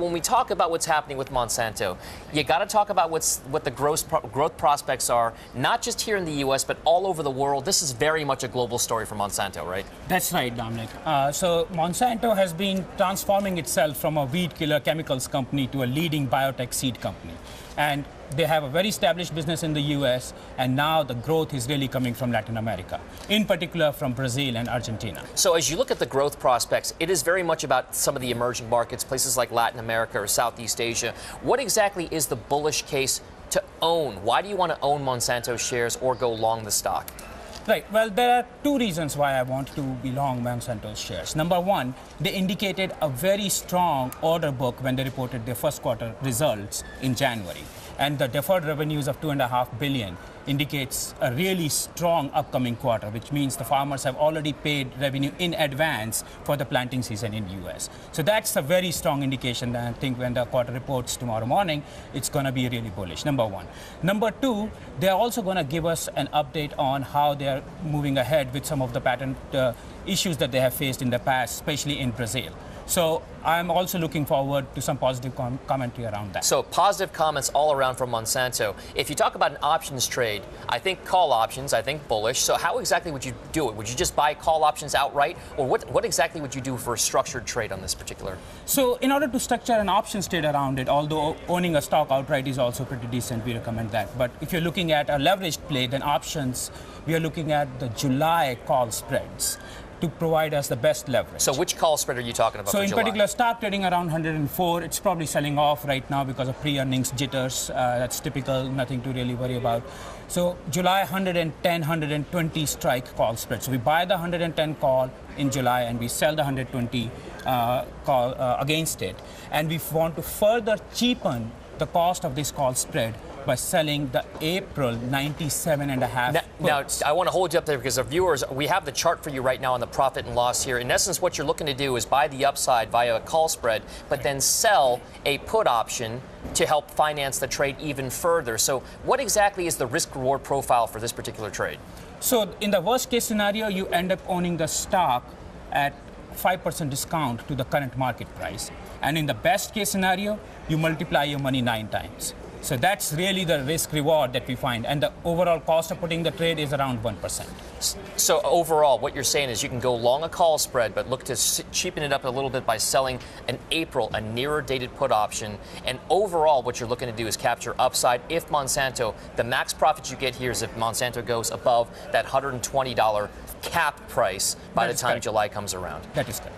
When we talk about what's happening with Monsanto, you got to talk about what the growth prospects are, not just here in the U.S., but all over the world. This is very much a global story for Monsanto, right? That's right, Dominic. So Monsanto has been transforming itself from a weed killer chemicals company to a leading biotech seed company. And they have a very established business in the U.S., and now the growth is really coming from Latin America, in particular from Brazil and Argentina. So as you look at the growth prospects, it is very much about some of the emerging markets, places like Latin America or Southeast Asia. What exactly is the bullish case to own? Why do you want to own Monsanto shares or go long the stock? Right. Well, there are two reasons why I want to be long Monsanto's shares. Number one, they indicated a very strong order book when they reported their first quarter results in January. And the deferred revenues of $2.5 billion indicates a really strong upcoming quarter, which means the farmers have already paid revenue in advance for the planting season in the U.S. So that's a very strong indication that I think when the quarter reports tomorrow morning, it's going to be really bullish, number one. Number two, they're also going to give us an update on how they're moving ahead with some of the patent issues that they have faced in the past, especially in Brazil. So I'm also looking forward to some positive commentary around that. So positive comments all around from Monsanto. If you talk about an options trade, I think call options, I think bullish. So how exactly would you do it? Would you just buy call options outright? Or what exactly would you do for a structured trade on this particular? So in order to structure an options trade around it, although owning a stock outright is also pretty decent, we recommend that. But if you're looking at a leveraged play, then options, we are looking at the July call spreads to provide us the best leverage. So which call spread are you talking about? So for in July? particular, stock trading around 104. It's probably selling off right now because of pre-earnings jitters. That's typical, nothing to really worry about. So July 110, 120 strike call spread. So we buy the 110 call in July and we sell the 120 call against it. And we want to further cheapen the cost of this call spread by selling the April 97.5 Now, I want to hold you up there because our viewers, we have the chart for you right now on the profit and loss here. In essence, what you're looking to do is buy the upside via a call spread, but then sell a put option to help finance the trade even further. So what exactly is the risk-reward profile for this particular trade? So in the worst case scenario, you end up owning the stock at 5% discount to the current market price. And in the best case scenario, you multiply your money 9 times. So that's really the risk reward that we find. And the overall cost of putting the trade is around 1%. So overall, what you're saying is you can go long a call spread, but look to cheapen it up a little bit by selling an April, a nearer dated put option. And overall, what you're looking to do is capture upside if Monsanto, the max profit you get here is if Monsanto goes above that $120 cap price by the time July comes around. That is correct.